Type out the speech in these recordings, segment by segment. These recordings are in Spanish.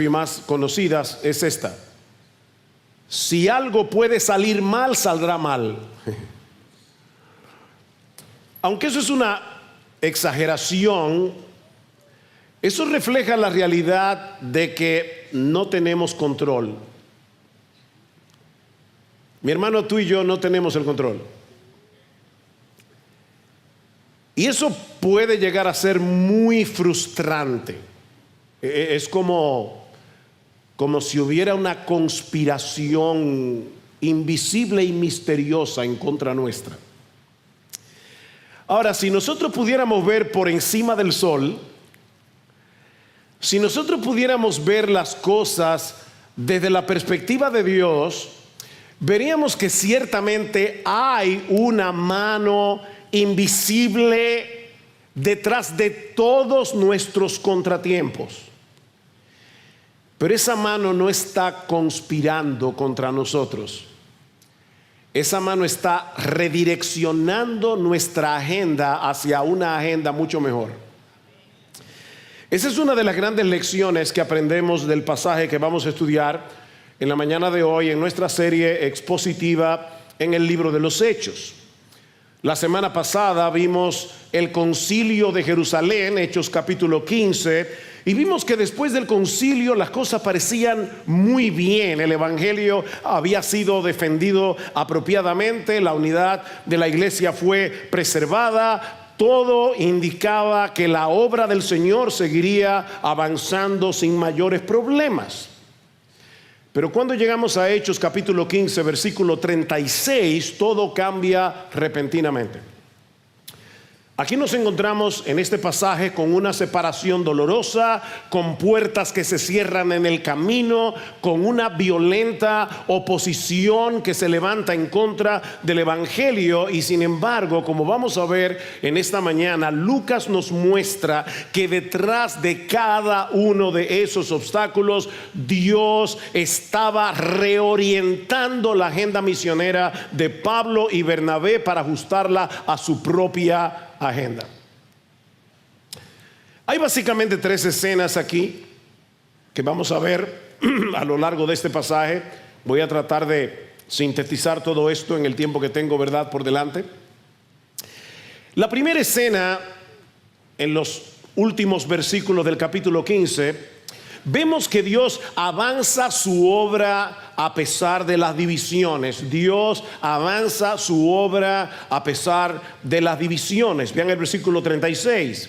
más conocidas es esta: si algo puede salir mal, saldrá mal. Aunque eso es una exageración, eso refleja la realidad de que no tenemos control. Mi hermano, tú y yo no tenemos el control. Y eso puede llegar a ser muy frustrante. Es como si hubiera una conspiración invisible y misteriosa en contra nuestra. Ahora, si nosotros pudiéramos ver por encima del sol, si nosotros pudiéramos ver las cosas desde la perspectiva de Dios, veríamos que ciertamente hay una mano invisible detrás de todos nuestros contratiempos. Pero esa mano no está conspirando contra nosotros. Esa mano está redireccionando nuestra agenda hacia una agenda mucho mejor. Esa es una de las grandes lecciones que aprendemos del pasaje que vamos a estudiar en la mañana de hoy en nuestra serie expositiva en el libro de los Hechos. La semana pasada vimos el concilio de Jerusalén, Hechos capítulo 15, y vimos que después del concilio las cosas parecían muy bien. El evangelio había sido defendido apropiadamente, la unidad de la iglesia fue preservada, todo indicaba que la obra del Señor seguiría avanzando sin mayores problemas. Pero cuando llegamos a Hechos capítulo 15, versículo 36, todo cambia repentinamente. Aquí nos encontramos en este pasaje con una separación dolorosa, con puertas que se cierran en el camino, con una violenta oposición que se levanta en contra del evangelio. Y sin embargo, como vamos a ver en esta mañana, Lucas nos muestra que detrás de cada uno de esos obstáculos, Dios estaba reorientando la agenda misionera de Pablo y Bernabé para ajustarla a su propia agenda. Hay básicamente tres escenas aquí que vamos a ver a lo largo de este pasaje. Voy a tratar de sintetizar todo esto en el tiempo que tengo, ¿verdad?, por delante. La primera escena, en los últimos versículos del capítulo 15, vemos que Dios avanza su obra a pesar de las divisiones. Dios avanza su obra a pesar de las divisiones. Vean el versículo 36.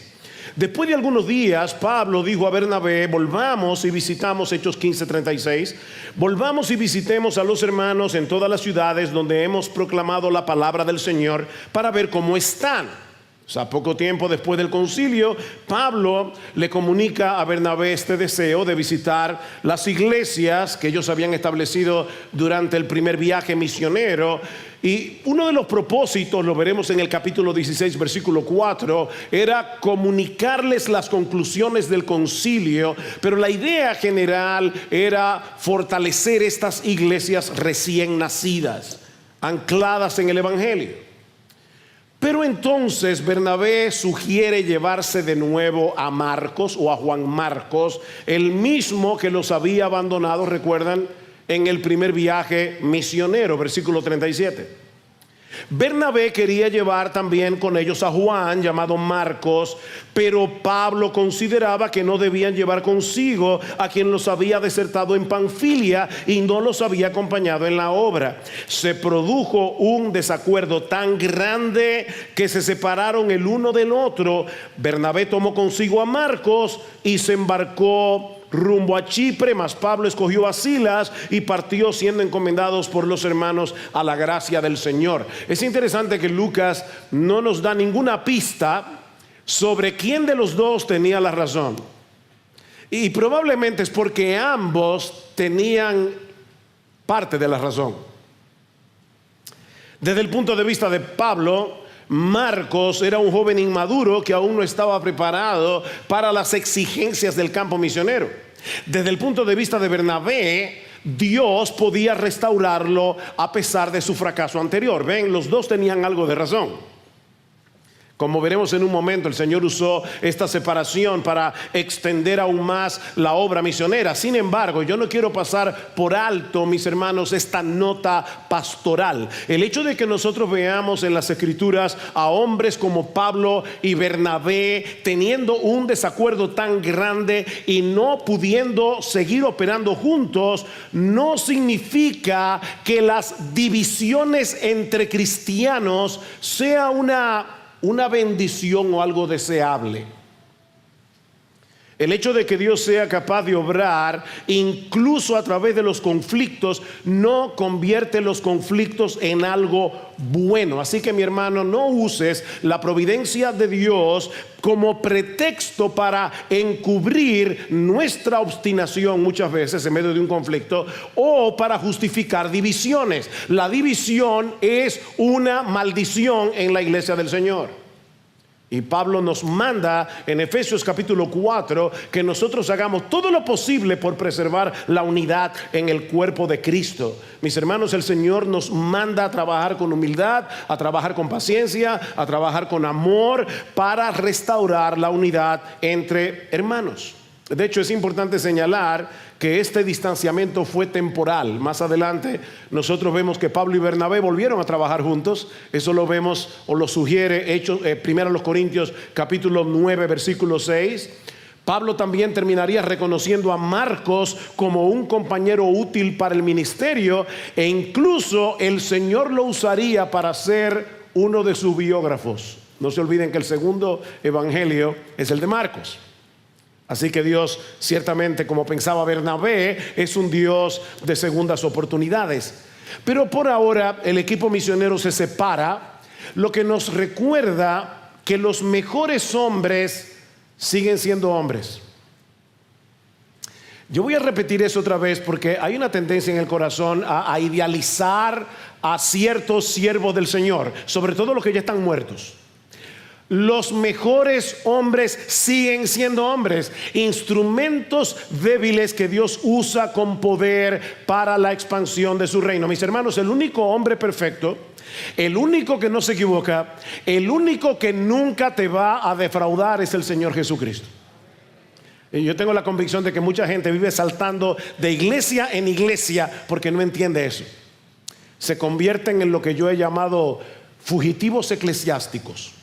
Después de algunos días, Pablo dijo a Bernabé: volvamos y visitamos, Hechos 15:36, volvamos y visitemos a los hermanos en todas las ciudades donde hemos proclamado la palabra del Señor, para ver cómo están. O sea, poco tiempo después del concilio, Pablo le comunica a Bernabé este deseo de visitar las iglesias que ellos habían establecido durante el primer viaje misionero. Y uno de los propósitos, lo veremos en el capítulo 16, versículo 4, era comunicarles las conclusiones del concilio. Pero la idea general era fortalecer estas iglesias recién nacidas, ancladas en el evangelio. Pero entonces Bernabé sugiere llevarse de nuevo a Marcos, o a Juan Marcos, el mismo que los había abandonado, recuerdan, en el primer viaje misionero, versículo 37. Bernabé quería llevar también con ellos a Juan, llamado Marcos, pero Pablo consideraba que no debían llevar consigo a quien los había desertado en Panfilia y no los había acompañado en la obra. Se produjo un desacuerdo tan grande que se separaron el uno del otro. Bernabé tomó consigo a Marcos y se embarcó rumbo a Chipre, mas Pablo escogió a Silas y partió, siendo encomendados por los hermanos a la gracia del Señor. Es interesante que Lucas no nos da ninguna pista sobre quién de los dos tenía la razón, y probablemente es porque ambos tenían parte de la razón. Desde el punto de vista de Pablo, Marcos era un joven inmaduro que aún no estaba preparado para las exigencias del campo misionero. Desde el punto de vista de Bernabé, Dios podía restaurarlo a pesar de su fracaso anterior. Ven, los dos tenían algo de razón. Como veremos en un momento, el Señor usó esta separación para extender aún más la obra misionera. Sin embargo, yo no quiero pasar por alto, mis hermanos, esta nota pastoral. El hecho de que nosotros veamos en las Escrituras a hombres como Pablo y Bernabé teniendo un desacuerdo tan grande y no pudiendo seguir operando juntos, no significa que las divisiones entre cristianos sea una bendición o algo deseable. El hecho de que Dios sea capaz de obrar incluso a través de los conflictos no convierte los conflictos en algo bueno. Así que, mi hermano, no uses la providencia de Dios como pretexto para encubrir nuestra obstinación muchas veces en medio de un conflicto, o para justificar divisiones. La división es una maldición en la iglesia del Señor. Y Pablo nos manda en Efesios capítulo 4 que nosotros hagamos todo lo posible por preservar la unidad en el cuerpo de Cristo. Mis hermanos, el Señor nos manda a trabajar con humildad, a trabajar con paciencia, a trabajar con amor para restaurar la unidad entre hermanos. De hecho, es importante señalar que este distanciamiento fue temporal. Más adelante nosotros vemos que Pablo y Bernabé volvieron a trabajar juntos. Eso lo vemos o lo sugiere Hechos, 1 Corintios capítulo 9 versículo 6. Pablo también terminaría reconociendo a Marcos como un compañero útil para el ministerio, e incluso el Señor lo usaría para ser uno de sus biógrafos. No se olviden que el segundo evangelio es el de Marcos. Así que Dios, ciertamente, como pensaba Bernabé, es un Dios de segundas oportunidades. Pero por ahora el equipo misionero se separa, lo que nos recuerda que los mejores hombres siguen siendo hombres. Yo voy a repetir eso otra vez porque hay una tendencia en el corazón a idealizar a ciertos siervos del Señor, sobre todo los que ya están muertos. Los mejores hombres siguen siendo hombres, instrumentos débiles que Dios usa con poder para la expansión de su reino. Mis hermanos, el único hombre perfecto, el único que no se equivoca, el único que nunca te va a defraudar es el Señor Jesucristo. Y yo tengo la convicción de que mucha gente vive saltando de iglesia en iglesia porque no entiende eso. Se convierten en lo que yo he llamado fugitivos eclesiásticos.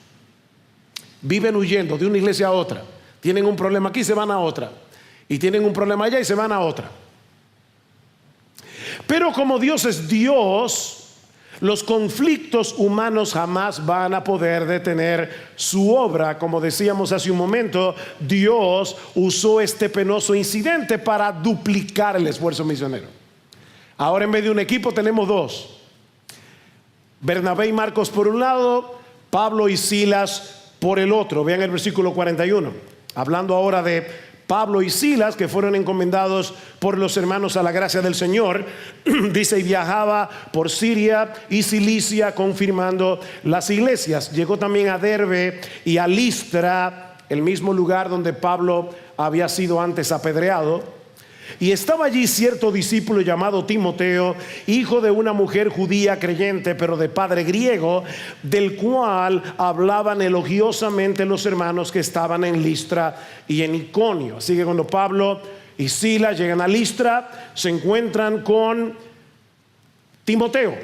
Viven huyendo de una iglesia a otra. Tienen un problema aquí y se van a otra. Y tienen un problema allá y se van a otra. Pero como Dios es Dios, los conflictos humanos jamás van a poder detener su obra. Como decíamos hace un momento, Dios usó este penoso incidente para duplicar el esfuerzo misionero. Ahora, en vez de un equipo tenemos dos: Bernabé y Marcos por un lado, Pablo y Silas por el otro. Vean el versículo 41, hablando ahora de Pablo y Silas, que fueron encomendados por los hermanos a la gracia del Señor. Dice: y viajaba por Siria y Cilicia confirmando las iglesias. Llegó también a Derbe y a Listra, el mismo lugar donde Pablo había sido antes apedreado. Y estaba allí cierto discípulo llamado Timoteo, hijo de una mujer judía creyente, pero de padre griego, del cual hablaban elogiosamente los hermanos que estaban en Listra y en Iconio. Así que cuando Pablo y Silas llegan a Listra, se encuentran con Timoteo.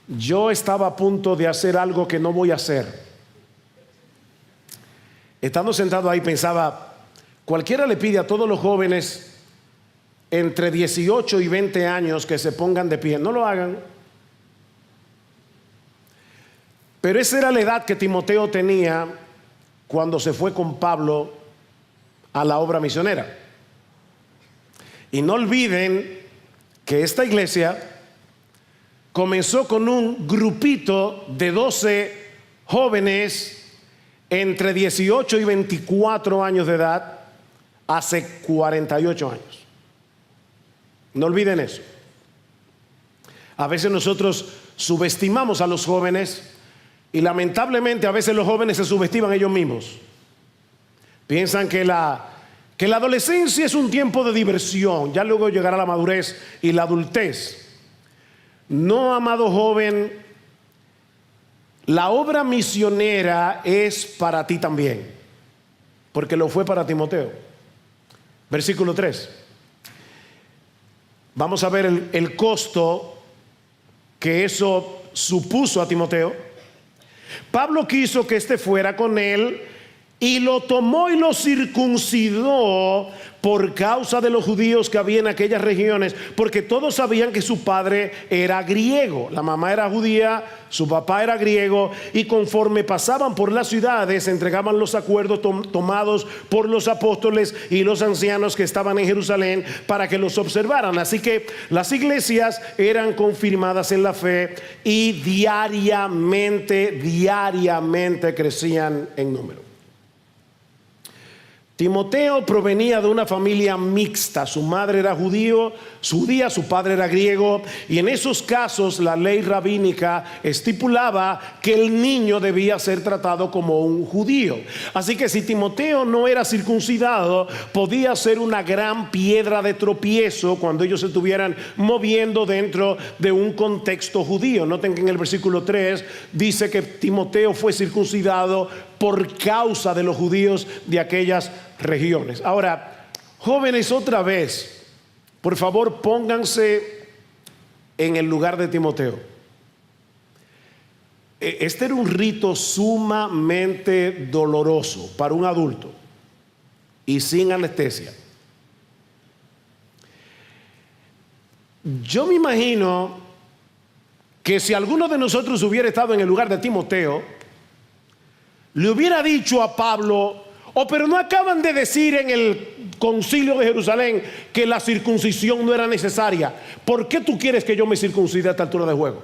Yo estaba a punto de hacer algo que no voy a hacer. Estando sentado ahí pensaba: cualquiera le pide a todos los jóvenes entre 18 y 20 años que se pongan de pie. No lo hagan. Pero esa era la edad que Timoteo tenía cuando se fue con Pablo a la obra misionera. Y no olviden que esta iglesia comenzó con un grupito de 12 jóvenes entre 18 y 24 años de edad hace 48 años. No olviden eso. A veces nosotros subestimamos a los jóvenes y lamentablemente a veces los jóvenes se subestiman ellos mismos. Piensan que la adolescencia es un tiempo de diversión, ya luego llegará la madurez y la adultez. No, amado joven, la obra misionera es para ti también, porque lo fue para Timoteo. Versículo 3. Vamos a ver el costo que eso supuso a Timoteo. Pablo quiso que éste fuera con él y lo tomó y lo circuncidó por causa de los judíos que había en aquellas regiones, porque todos sabían que su padre era griego, la mamá era judía, su papá era griego, y conforme pasaban por las ciudades entregaban los acuerdos tomados por los apóstoles y los ancianos que estaban en Jerusalén para que los observaran. Así que las iglesias eran confirmadas en la fe y diariamente crecían en número. Timoteo provenía de una familia mixta. Su madre era judía, su padre era griego, y en esos casos la ley rabínica estipulaba que el niño debía ser tratado como un judío. Así que si Timoteo no era circuncidado, podía ser una gran piedra de tropiezo cuando ellos se estuvieran moviendo dentro de un contexto judío. Noten que en el versículo 3 dice que Timoteo fue circuncidado por causa de los judíos de aquellas regiones. Ahora, jóvenes, otra vez, por favor, pónganse en el lugar de Timoteo. Este era un rito sumamente doloroso para un adulto y sin anestesia. Yo me imagino que si alguno de nosotros hubiera estado en el lugar de Timoteo, le hubiera dicho a Pablo: pero no acaban de decir en el concilio de Jerusalén que la circuncisión no era necesaria. ¿Por qué tú quieres que yo me circuncide a esta altura de juego?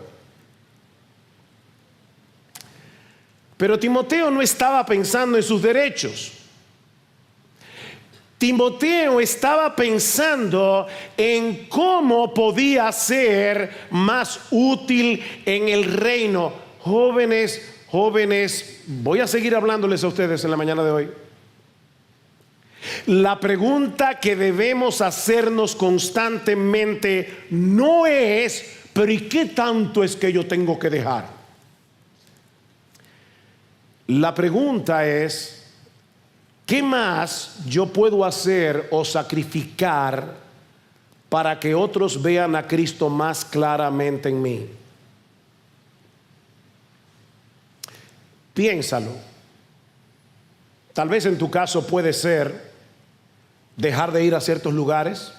Pero Timoteo no estaba pensando en sus derechos. Timoteo estaba pensando en cómo podía ser más útil en el reino. Jóvenes, voy a seguir hablándoles a ustedes en la mañana de hoy. La pregunta que debemos hacernos constantemente no es: pero ¿y qué tanto es que yo tengo que dejar? La pregunta es: ¿qué más yo puedo hacer o sacrificar para que otros vean a Cristo más claramente en mí? Piénsalo. Tal vez en tu caso puede ser dejar de ir a ciertos lugares,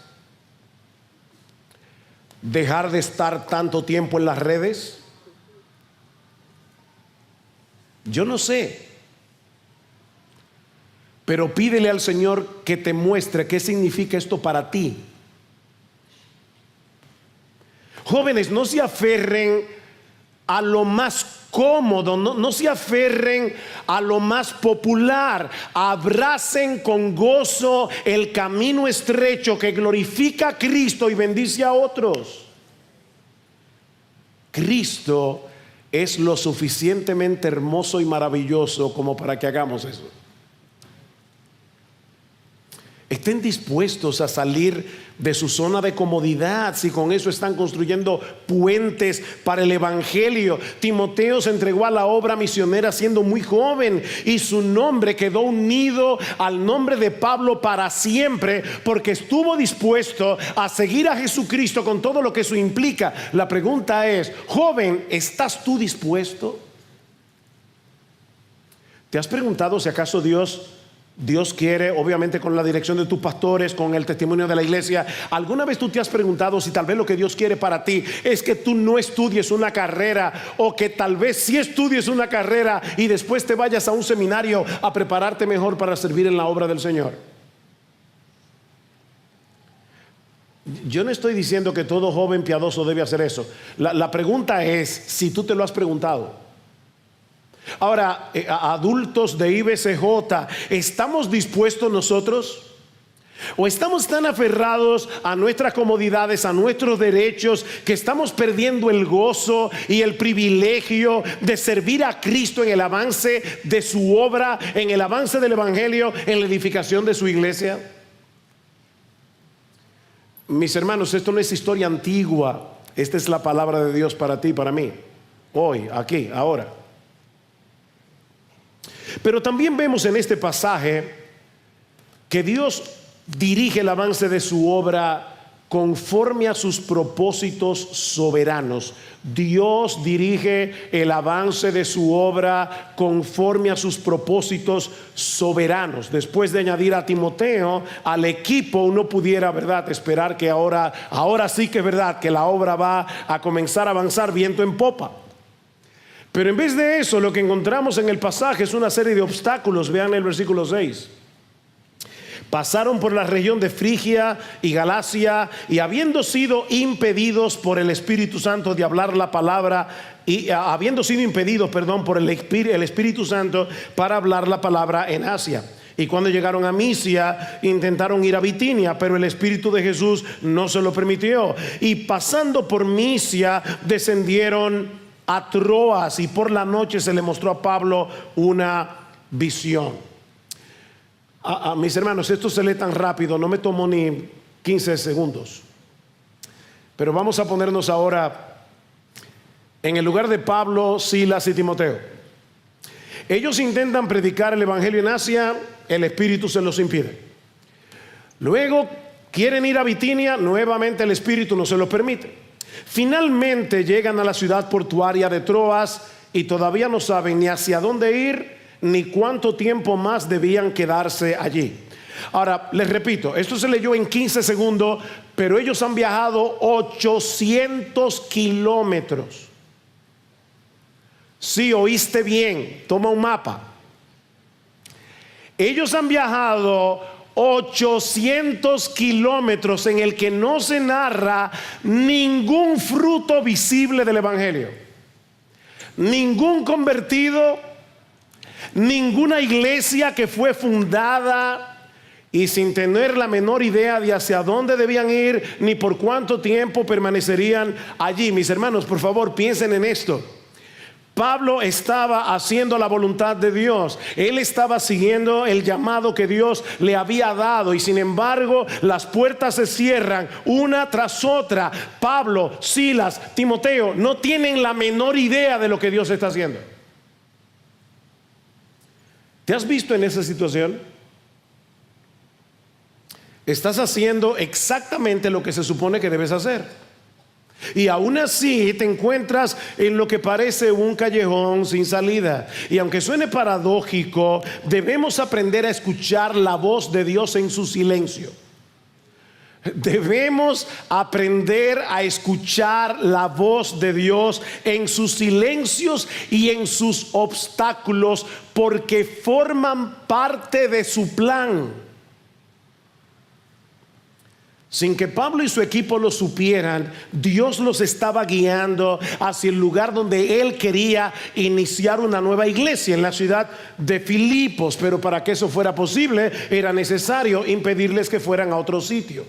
dejar de estar tanto tiempo en las redes. Yo no sé, pero pídele al Señor que te muestre qué significa esto para ti. Jóvenes, no se aferren a lo más cómodo, no se aferren a lo más popular. Abracen con gozo el camino estrecho que glorifica a Cristo y bendice a otros. Cristo es lo suficientemente hermoso y maravilloso como para que hagamos eso. Estén dispuestos a salir de su zona de comodidad si con eso están construyendo puentes para el evangelio. Timoteo se entregó a la obra misionera siendo muy joven y su nombre quedó unido al nombre de Pablo para siempre, porque estuvo dispuesto a seguir a Jesucristo con todo lo que eso implica. La pregunta es: joven, ¿estás tú dispuesto? ¿Te has preguntado si acaso Dios quiere, obviamente con la dirección de tus pastores, con el testimonio de la iglesia? ¿Alguna vez tú te has preguntado si tal vez lo que Dios quiere para ti es que tú no estudies una carrera, o que tal vez sí estudies una carrera y después te vayas a un seminario a prepararte mejor para servir en la obra del Señor? Yo no estoy diciendo que todo joven piadoso debe hacer eso. La pregunta es si tú te lo has preguntado. Ahora, adultos de IBCJ, ¿estamos dispuestos nosotros? ¿O estamos tan aferrados a nuestras comodidades, a nuestros derechos, que estamos perdiendo el gozo y el privilegio de servir a Cristo en el avance de su obra, en el avance del evangelio, en la edificación de su iglesia? Mis hermanos, esto no es historia antigua. Esta es la palabra de Dios para ti y para mí, hoy, aquí, ahora. Pero también vemos en este pasaje que Dios dirige el avance de su obra conforme a sus propósitos soberanos. Dios dirige el avance de su obra conforme a sus propósitos soberanos. Después de añadir a Timoteo al equipo, uno pudiera, ¿verdad?, esperar que ahora sí que es verdad que la obra va a comenzar a avanzar viento en popa. Pero en vez de eso, lo que encontramos en el pasaje es una serie de obstáculos. Vean el versículo 6. Pasaron por la región de Frigia y Galacia, y habiendo sido impedidos por el Espíritu Santo de hablar la palabra, habiendo sido impedidos, por el Espíritu Santo para hablar la palabra en Asia. Y cuando llegaron a Misia, intentaron ir a Bitinia, pero el Espíritu de Jesús no se lo permitió. Y pasando por Misia, descendieron a Troas, y por la noche se le mostró a Pablo una visión. Mis hermanos, esto se lee tan rápido, no me tomó ni 15 segundos. Pero vamos a ponernos ahora en el lugar de Pablo, Silas y Timoteo. Ellos intentan predicar el evangelio en Asia, el Espíritu se los impide. Luego quieren ir a Bitinia, nuevamente el Espíritu no se los permite. Finalmente llegan a la ciudad portuaria de Troas y todavía no saben ni hacia dónde ir ni cuánto tiempo más debían quedarse allí. Ahora, les repito, esto se leyó en 15 segundos, pero ellos han viajado 800 kilómetros. Sí, oíste bien, toma un mapa. Ellos han viajado 800 kilómetros en el que no se narra ningún fruto visible del evangelio, ningún convertido, ninguna iglesia que fue fundada, y sin tener la menor idea de hacia dónde debían ir ni por cuánto tiempo permanecerían allí. Mis hermanos, por favor, piensen en esto. Pablo estaba haciendo la voluntad de Dios. Él estaba siguiendo el llamado que Dios le había dado, y sin embargo las puertas se cierran una tras otra. Pablo, Silas, Timoteo no tienen la menor idea de lo que Dios está haciendo. ¿Te has visto en esa situación? Estás haciendo exactamente lo que se supone que debes hacer, y aún así te encuentras en lo que parece un callejón sin salida. Y aunque suene paradójico, debemos aprender a escuchar la voz de Dios en su silencio. Debemos aprender a escuchar la voz de Dios en sus silencios y en sus obstáculos, porque forman parte de su plan. Sin que Pablo y su equipo lo supieran, Dios los estaba guiando hacia el lugar donde él quería iniciar una nueva iglesia, en la ciudad de Filipos. Pero para que eso fuera posible, era necesario impedirles que fueran a otro sitio.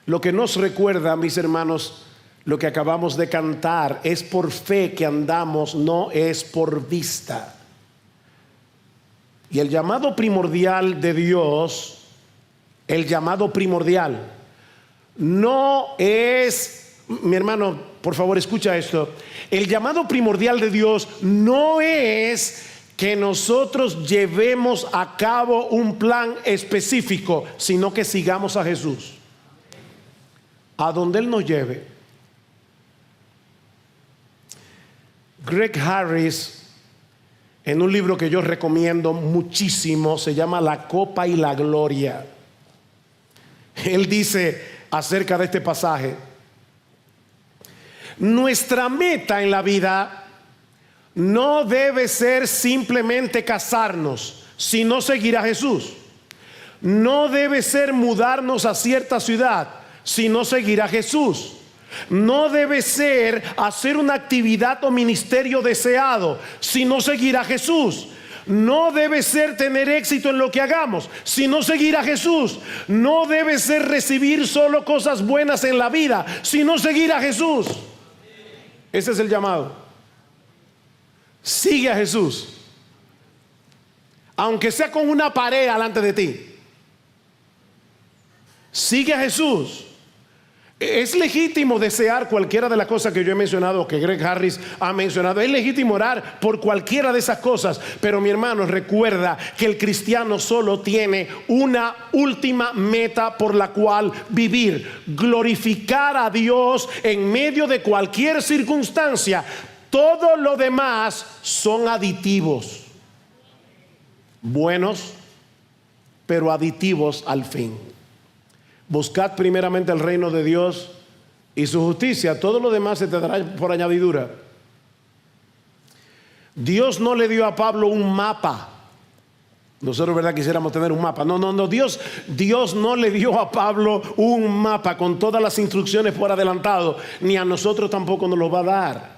Lo que nos recuerda, mis hermanos, lo que acabamos de cantar: es por fe que andamos, no es por vista. Y el llamado primordial de Dios, el llamado primordial, no es, mi hermano, por favor escucha esto, el llamado primordial de Dios no es que nosotros llevemos a cabo un plan específico, sino que sigamos a Jesús a donde Él nos lleve. Greg Harris, en un libro que yo recomiendo muchísimo, se llama La Copa y la Gloria, él dice acerca de este pasaje: nuestra meta en la vida no debe ser simplemente casarnos, sino seguir a Jesús. No debe ser mudarnos a cierta ciudad, sino seguir a Jesús. No debe ser hacer una actividad o ministerio deseado, sino seguir a Jesús. No debe ser tener éxito en lo que hagamos, sino seguir a Jesús. No debe ser recibir solo cosas buenas en la vida, sino seguir a Jesús. Ese es el llamado. Sigue a Jesús, aunque sea con una pared delante de ti. Sigue a Jesús. Es legítimo desear cualquiera de las cosas que yo he mencionado, que Greg Harris ha mencionado. Es legítimo orar por cualquiera de esas cosas. Pero mi hermano, recuerda que el cristiano solo tiene una última meta por la cual vivir: glorificar a Dios en medio de cualquier circunstancia. Todo lo demás son aditivos, buenos, pero aditivos al fin. Buscad primeramente el reino de Dios y su justicia, todo lo demás se te dará por añadidura. Dios no le dio a Pablo un mapa. Nosotros, ¿verdad?, quisiéramos tener un mapa. No, Dios no le dio a Pablo un mapa con todas las instrucciones por adelantado, ni a nosotros tampoco nos lo va a dar.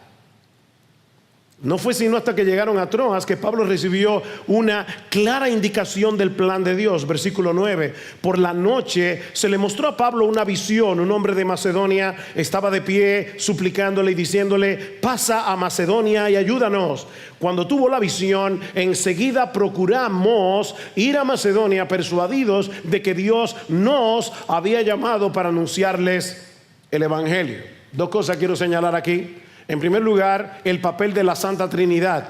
No fue sino hasta que llegaron a Troas que Pablo recibió una clara indicación del plan de Dios. Versículo 9: por la noche se le mostró a Pablo una visión. Un hombre de Macedonia estaba de pie suplicándole y diciéndole: pasa a Macedonia y ayúdanos. Cuando tuvo la visión, enseguida procuramos ir a Macedonia, persuadidos de que Dios nos había llamado para anunciarles el evangelio. Dos cosas quiero señalar aquí. En primer lugar, el papel de la Santa Trinidad.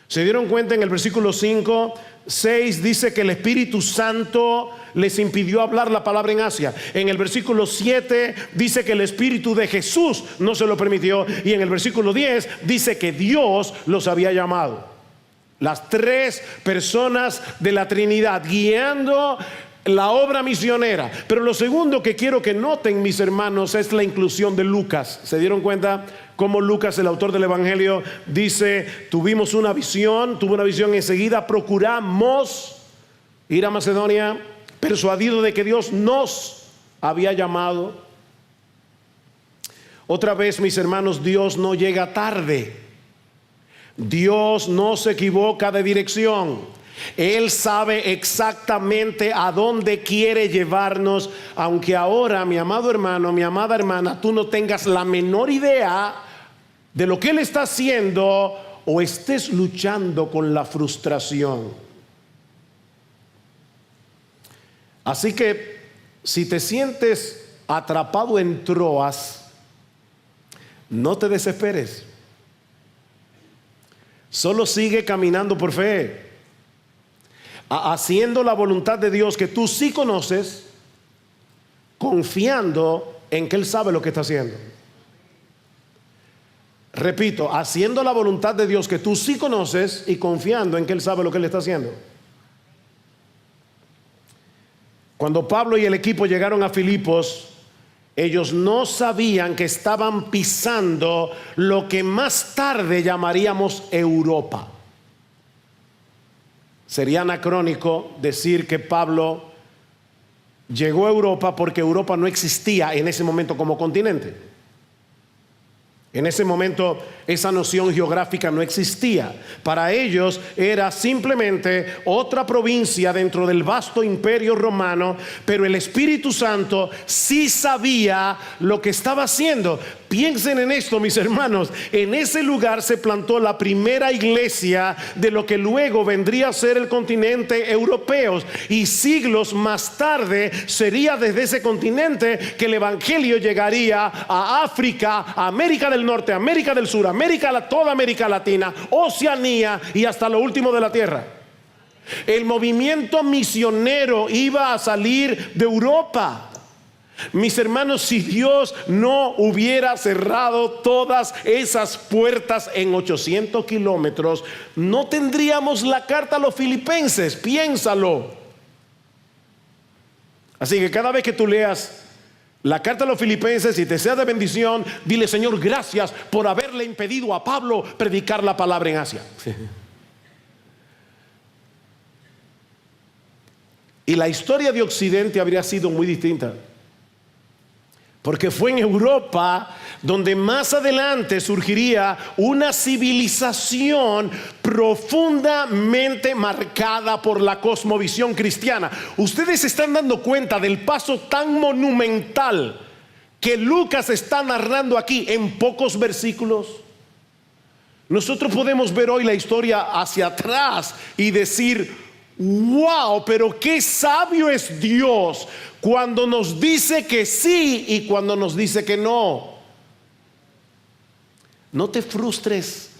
¿Se dieron cuenta? En el versículo 5, 6 dice que el Espíritu Santo les impidió hablar la palabra en Asia. En el versículo 7 dice que el Espíritu de Jesús no se lo permitió. Y en el versículo 10 dice que Dios los había llamado. Las tres personas de la Trinidad guiando la obra misionera. Pero lo segundo que quiero que noten, mis hermanos, es la inclusión de Lucas. ¿Se dieron cuenta cómo Lucas, el autor del evangelio, dice: tuvo una visión enseguida procuramos ir a Macedonia, persuadido de que Dios nos había llamado? Otra vez, mis hermanos, Dios no llega tarde. Dios no se equivoca de dirección. Él sabe exactamente a dónde quiere llevarnos, aunque ahora, mi amado hermano, mi amada hermana, tú no tengas la menor idea de lo que Él está haciendo o estés luchando con la frustración. Así que si te sientes atrapado en Troas, no te desesperes. Solo sigue caminando por fe, haciendo la voluntad de Dios que tú sí conoces, confiando en que Él sabe lo que está haciendo. Repito, haciendo la voluntad de Dios que tú sí conoces y confiando en que Él sabe lo que Él está haciendo. Cuando Pablo y el equipo llegaron a Filipos, ellos no sabían que estaban pisando lo que más tarde llamaríamos Europa. Sería anacrónico decir que Pablo llegó a Europa porque Europa no existía en ese momento como continente. En ese momento esa noción geográfica no existía. Para ellos era simplemente otra provincia dentro del vasto imperio romano, pero el Espíritu Santo sí sabía lo que estaba haciendo. Piensen en esto, mis hermanos. En ese lugar se plantó la primera iglesia de lo que luego vendría a ser el continente europeo, y siglos más tarde sería desde ese continente que el evangelio llegaría a África, a América del Norte, América del Sur, toda América Latina, Oceanía y hasta lo último de la tierra. El movimiento misionero iba a salir de Europa. Mis hermanos, si Dios no hubiera cerrado todas esas puertas en 800 kilómetros, no tendríamos la carta a los filipenses. Piénsalo. Así que cada vez que tú leas la carta a los filipenses y te sea de bendición, dile: Señor, gracias por haberle impedido a Pablo predicar la palabra en Asia. Y la historia de Occidente habría sido muy distinta, porque fue en Europa donde más adelante surgiría una civilización profundamente marcada por la cosmovisión cristiana. Ustedes se están dando cuenta del paso tan monumental que Lucas está narrando aquí en pocos versículos. Nosotros podemos ver hoy la historia hacia atrás y decir: wow, pero qué sabio es Dios cuando nos dice que sí y cuando nos dice que no. No te frustres,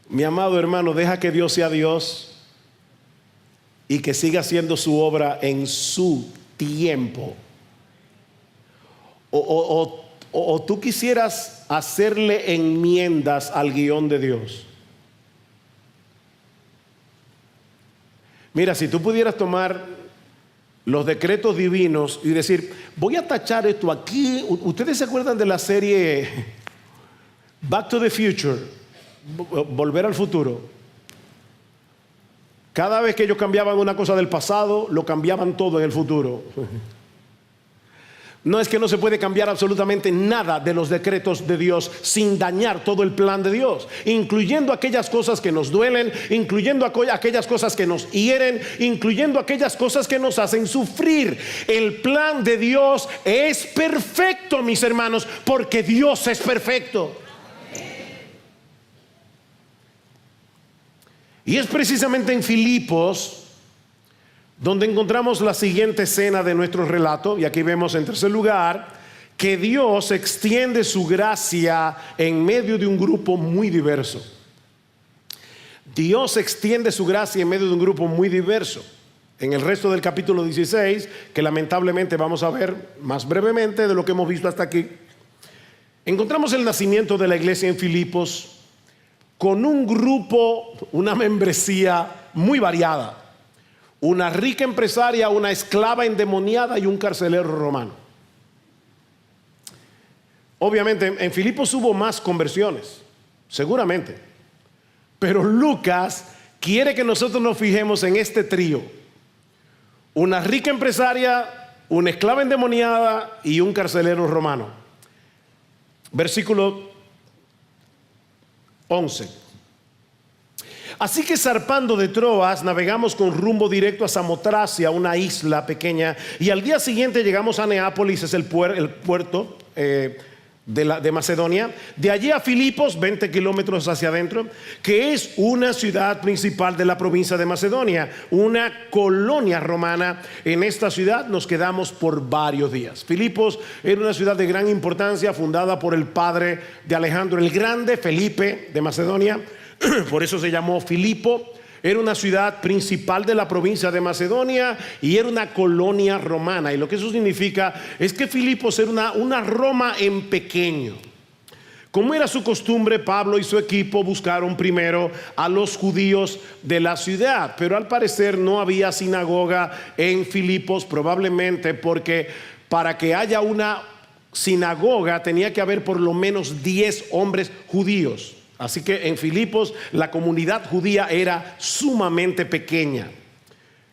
mi amado hermano. Deja que Dios sea Dios y que siga haciendo su obra en su tiempo. O tú quisieras hacerle enmiendas al guión de Dios. Mira, si tú pudieras tomar los decretos divinos y decir, voy a tachar esto aquí. ¿Ustedes se acuerdan de la serie Back to the Future? Volver al futuro. Cada vez que ellos cambiaban una cosa del pasado, lo cambiaban todo en el futuro. No es que no se puede cambiar absolutamente nada de los decretos de Dios sin dañar todo el plan de Dios, incluyendo aquellas cosas que nos duelen, incluyendo aquellas cosas que nos hieren, incluyendo aquellas cosas que nos hacen sufrir. El plan de Dios es perfecto, mis hermanos, porque Dios es perfecto. Y es precisamente en Filipos donde encontramos la siguiente escena de nuestro relato. Y aquí vemos en tercer lugar que Dios extiende su gracia en medio de un grupo muy diverso. Dios extiende su gracia en medio de un grupo muy diverso. En el resto del capítulo 16, que lamentablemente vamos a ver más brevemente de lo que hemos visto hasta aquí, encontramos el nacimiento de la iglesia en Filipos con un grupo, una membresía muy variada. Una rica empresaria, una esclava endemoniada y un carcelero romano. Obviamente en Filipos hubo más conversiones, seguramente. Pero Lucas quiere que nosotros nos fijemos en este trío. Una rica empresaria, una esclava endemoniada y un carcelero romano. Versículo 11. Así que zarpando de Troas, navegamos con rumbo directo a Samotracia, una isla pequeña, y al día siguiente llegamos a Neápolis, es el puerto de Macedonia. De allí a Filipos, 20 kilómetros hacia adentro, que es una ciudad principal de la provincia de Macedonia, una colonia romana. En esta ciudad nos quedamos por varios días. Filipos era una ciudad de gran importancia, fundada por el padre de Alejandro el Grande, Felipe de Macedonia. Por eso se llamó Filipo. Era una ciudad principal de la provincia de Macedonia y era una colonia romana. Y lo que eso significa es que Filipos era una Roma en pequeño. Como era su costumbre, Pablo y su equipo buscaron primero a los judíos de la ciudad, pero al parecer no había sinagoga en Filipos, probablemente porque para que haya una sinagoga tenía que haber por lo menos 10 hombres judíos. Así que en Filipos la comunidad judía era sumamente pequeña.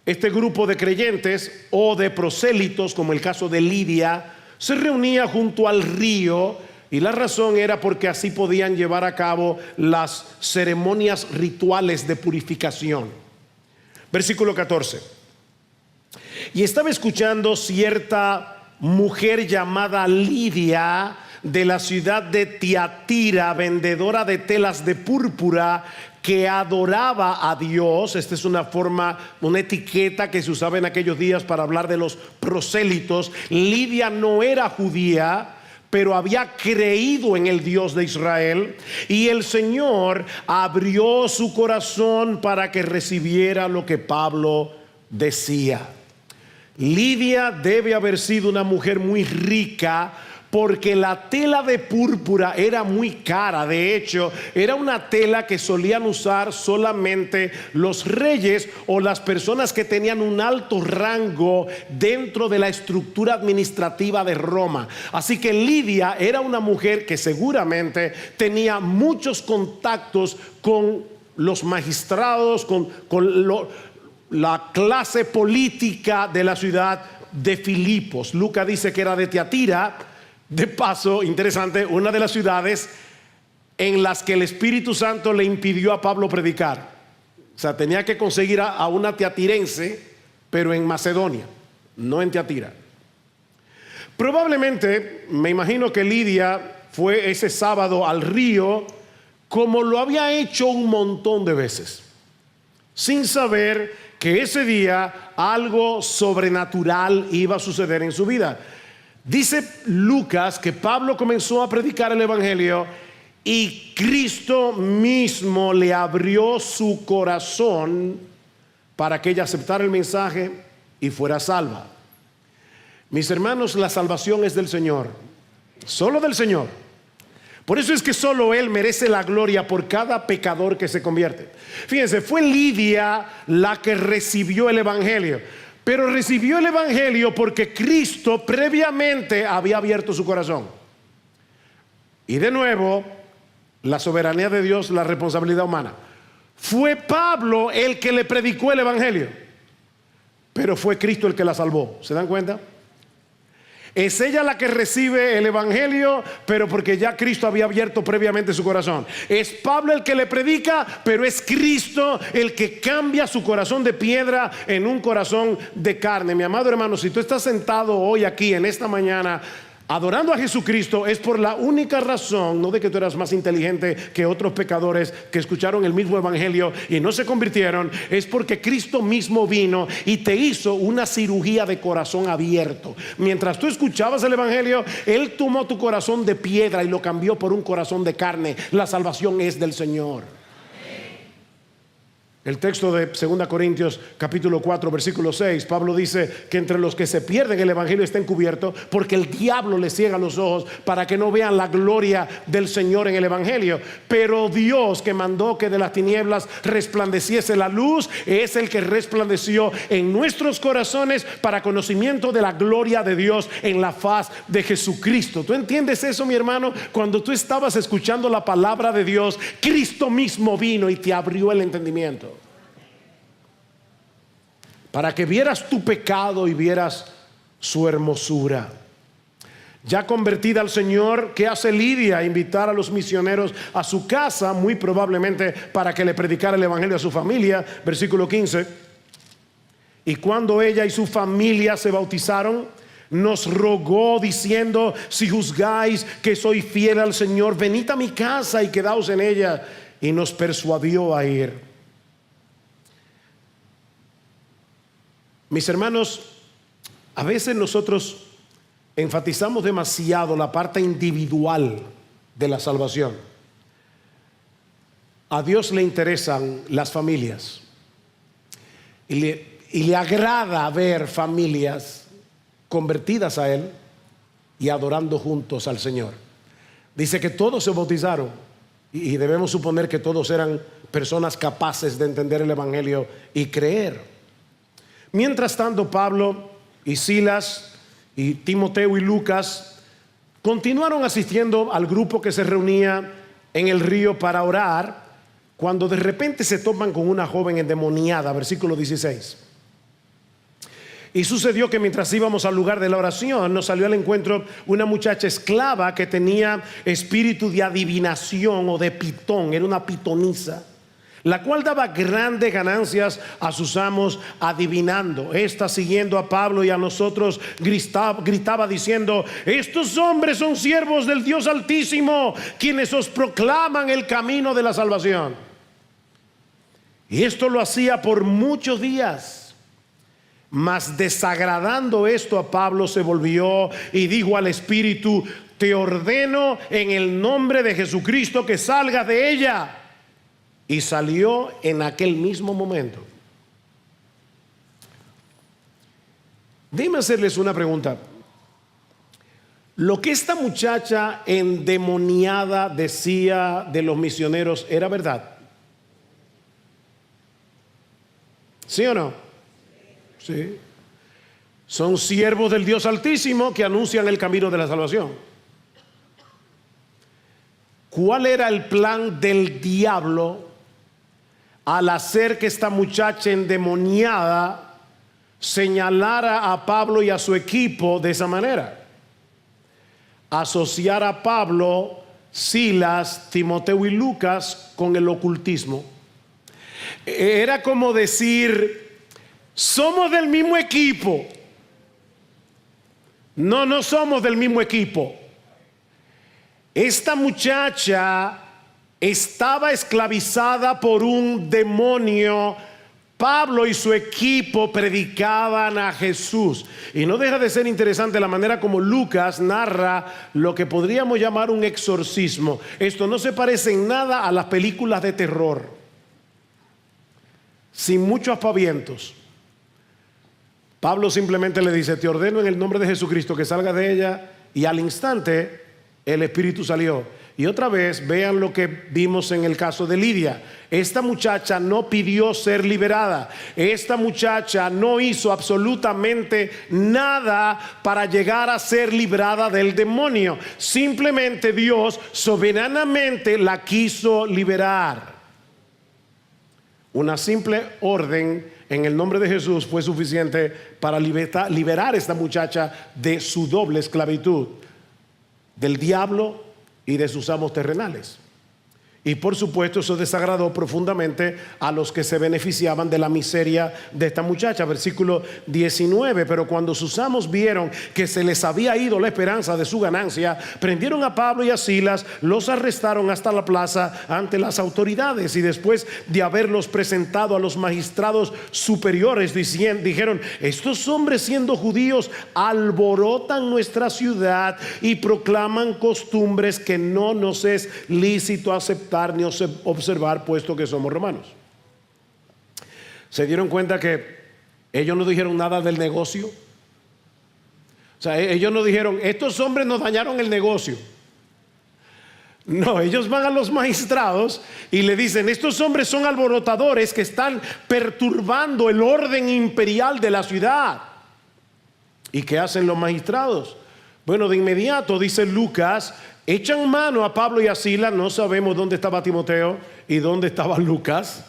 Este grupo de creyentes o de prosélitos, como el caso de Lidia, se reunía junto al río, y la razón era porque así podían llevar a cabo las ceremonias rituales de purificación. Versículo 14. Y estaba escuchando cierta mujer llamada Lidia, de la ciudad de Tiatira, vendedora de telas de púrpura, que adoraba a Dios. Esta es una etiqueta que se usaba en aquellos días para hablar de los prosélitos. Lidia no era judía, pero había creído en el Dios de Israel, y el Señor abrió su corazón para que recibiera lo que Pablo decía. Lidia debe haber sido una mujer muy rica, porque la tela de púrpura era muy cara. De hecho, era una tela que solían usar solamente los reyes o las personas que tenían un alto rango dentro de la estructura administrativa de Roma. Así que Lidia era una mujer que seguramente tenía muchos contactos con los magistrados, con la clase política de la ciudad de Filipos. Lucas dice que era de Tiatira. De paso, interesante, una de las ciudades en las que el Espíritu Santo le impidió a Pablo predicar. O sea, tenía que conseguir a una tiatirense, pero en Macedonia, no en Tiatira. Probablemente, me imagino que Lidia fue ese sábado al río, como lo había hecho un montón de veces. sin saber que ese día algo sobrenatural iba a suceder en su vida. Dice Lucas que Pablo comenzó a predicar el evangelio y Cristo mismo le abrió su corazón para que ella aceptara el mensaje y fuera salva. Mis hermanos, la salvación es del Señor, solo del Señor. Por eso es que solo Él merece la gloria por cada pecador que se convierte. Fíjense, fue Lidia la que recibió el evangelio, pero recibió el evangelio porque Cristo previamente había abierto su corazón. Y de nuevo, la soberanía de Dios, la responsabilidad humana. Fue Pablo el que le predicó el evangelio, pero fue Cristo el que la salvó. ¿Se dan cuenta? Es ella la que recibe el evangelio, pero porque ya Cristo había abierto previamente su corazón. Es Pablo el que le predica, pero es Cristo el que cambia su corazón de piedra en un corazón de carne. Mi amado hermano, si tú estás sentado hoy aquí en esta mañana adorando a Jesucristo, es por la única razón, no de que tú eras más inteligente que otros pecadores que escucharon el mismo evangelio y no se convirtieron, es porque Cristo mismo vino y te hizo una cirugía de corazón abierto. Mientras tú escuchabas el evangelio, Él tomó tu corazón de piedra y lo cambió por un corazón de carne. La salvación es del Señor. El texto de 2 Corintios capítulo 4 versículo 6, Pablo dice que entre los que se pierden el evangelio está encubierto porque el diablo les ciega los ojos para que no vean la gloria del Señor en el evangelio. Pero Dios, que mandó que de las tinieblas resplandeciese la luz, es el que resplandeció en nuestros corazones para conocimiento de la gloria de Dios en la faz de Jesucristo. ¿Tú entiendes eso, mi hermano? Cuando tú estabas escuchando la palabra de Dios, Cristo mismo vino y te abrió el entendimiento para que vieras tu pecado y vieras su hermosura. Ya convertida al Señor, ¿qué hace Lidia? Invitar a los misioneros a su casa, muy probablemente para que le predicara el evangelio a su familia. Versículo 15. Y cuando ella y su familia se bautizaron, nos rogó diciendo: si juzgáis que soy fiel al Señor, venid a mi casa y quedaos en ella. Y nos persuadió a ir. Mis hermanos, a veces nosotros enfatizamos demasiado la parte individual de la salvación. A Dios le interesan las familias y le agrada ver familias convertidas a Él y adorando juntos al Señor. Dice que todos se bautizaron y debemos suponer que todos eran personas capaces de entender el evangelio y creer. Mientras tanto, Pablo y Silas y Timoteo y Lucas continuaron asistiendo al grupo que se reunía en el río para orar, cuando de repente se topan con una joven endemoniada. Versículo 16. Y sucedió que mientras íbamos al lugar de la oración, nos salió al encuentro una muchacha esclava que tenía espíritu de adivinación o de pitón. Era una pitonisa, la cual daba grandes ganancias a sus amos adivinando. Esta, siguiendo a Pablo y a nosotros, gritaba diciendo: estos hombres son siervos del Dios Altísimo, quienes os proclaman el camino de la salvación. Y esto lo hacía por muchos días. Mas desagradando esto a Pablo, se volvió y dijo al espíritu: te ordeno en el nombre de Jesucristo que salgas de ella. Y salió en aquel mismo momento. Déjenme hacerles una pregunta. ¿Lo que esta muchacha endemoniada decía de los misioneros era verdad? ¿Sí o no? Sí. Son siervos del Dios Altísimo que anuncian el camino de la salvación. ¿Cuál era el plan del diablo al hacer que esta muchacha endemoniada señalara a Pablo y a su equipo de esa manera? Asociar a Pablo, Silas, Timoteo y Lucas con el ocultismo. Era como decir: somos del mismo equipo. No, no somos del mismo equipo. Esta muchacha estaba esclavizada por un demonio Pablo y su equipo predicaban a Jesús. Y no deja de ser interesante la manera como Lucas narra lo que podríamos llamar un exorcismo. Esto no se parece en nada a las películas de terror, sin muchos aspavientos. Pablo simplemente le dice: te ordeno en el nombre de Jesucristo que salga de ella, y al instante el espíritu salió. Y otra vez vean lo que vimos en el caso de Lidia. Esta muchacha no pidió ser liberada. Esta muchacha no hizo absolutamente nada para llegar a ser librada del demonio. Simplemente Dios soberanamente la quiso liberar. Una simple orden en el nombre de Jesús fue suficiente para liberar a esta muchacha de su doble esclavitud, del diablo y de sus amos terrenales. Y por supuesto eso desagradó profundamente a los que se beneficiaban de la miseria de esta muchacha. Versículo 19: pero cuando sus amos vieron que se les había ido la esperanza de su ganancia, prendieron a Pablo y a Silas, los arrestaron hasta la plaza ante las autoridades, y después de haberlos presentado a los magistrados superiores, dijeron: estos hombres, siendo judíos, alborotan nuestra ciudad y proclaman costumbres que no nos es lícito aceptar ni observar, puesto que somos romanos. ¿Se dieron cuenta que ellos no dijeron nada del negocio? O sea, ellos no dijeron: estos hombres nos dañaron el negocio. No, ellos van a los magistrados y le dicen: estos hombres son alborotadores que están perturbando el orden imperial de la ciudad. ¿Y qué hacen los magistrados? Bueno, de inmediato, dice Lucas, echan mano a Pablo y a Silas. No sabemos dónde estaba Timoteo y dónde estaba Lucas.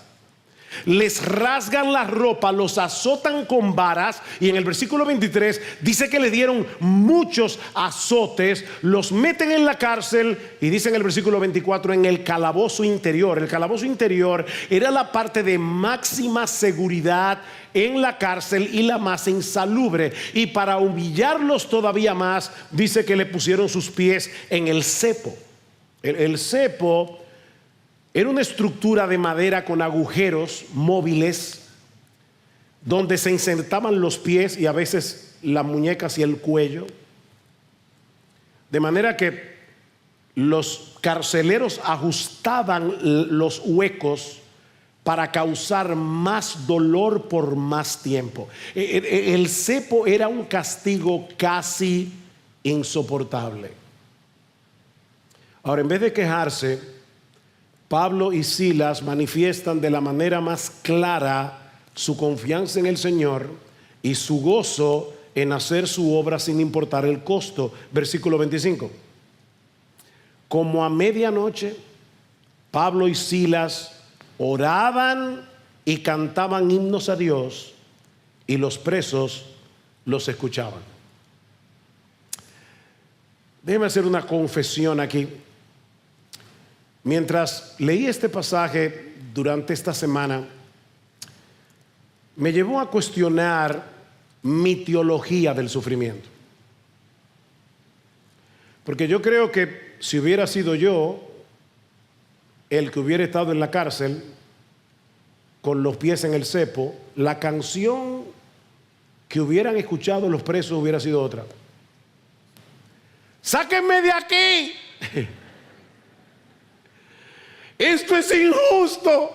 Les rasgan la ropa, los azotan con varas, y en el versículo 23 dice que le dieron muchos azotes, los meten en la cárcel, y dice en el versículo 24: en el calabozo interior. El calabozo interior era la parte de máxima seguridad en la cárcel y la más insalubre, y para humillarlos todavía más, dice que le pusieron sus pies en el cepo. El cepo era una estructura de madera con agujeros móviles donde se insertaban los pies y a veces las muñecas y el cuello, de manera que los carceleros ajustaban los huecos para causar más dolor por más tiempo. El cepo era un castigo casi insoportable. Ahora, en vez de quejarse, Pablo y Silas manifiestan de la manera más clara su confianza en el Señor y su gozo en hacer su obra sin importar el costo. Versículo 25: como a medianoche, Pablo y Silas oraban y cantaban himnos a Dios, y los presos los escuchaban. Déjeme hacer una confesión aquí. Mientras leí este pasaje durante esta semana, me llevó a cuestionar mi teología del sufrimiento. Porque yo creo que si hubiera sido yo el que hubiera estado en la cárcel con los pies en el cepo, la canción que hubieran escuchado los presos hubiera sido otra: sáquenme de aquí. Esto es injusto.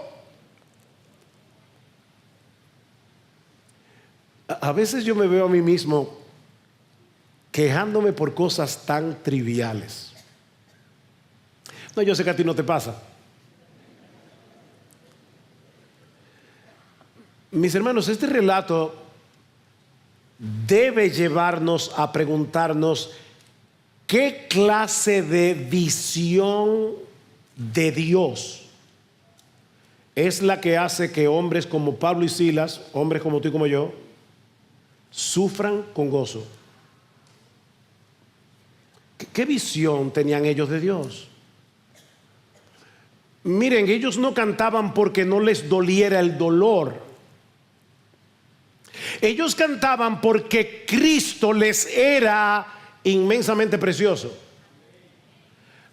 A veces yo me veo a mí mismo quejándome por cosas tan triviales. No, yo sé que a ti no te pasa. Mis hermanos, este relato debe llevarnos a preguntarnos: ¿qué clase de visión de Dios es la que hace que hombres como Pablo y Silas, hombres como tú y como yo, sufran con gozo? ¿Qué visión tenían ellos de Dios? Miren, ellos no cantaban porque no les doliera el dolor. Ellos cantaban porque Cristo les era inmensamente precioso.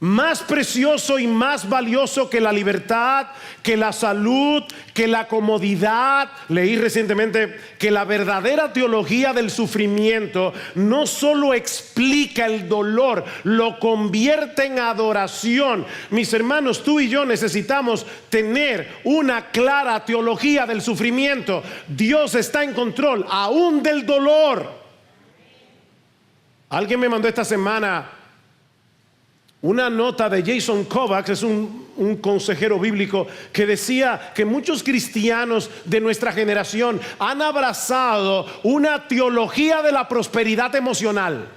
más precioso y más valioso que la libertad, que la salud, que la comodidad. Leí recientemente que la verdadera teología del sufrimiento no solo explica el dolor, lo convierte en adoración. Mis hermanos, tú y yo necesitamos tener una clara teología del sufrimiento. Dios está en control aún del dolor. Alguien me mandó esta semana una nota de Jason Kovacs, es un consejero bíblico, que decía que muchos cristianos de nuestra generación han abrazado una teología de la prosperidad emocional.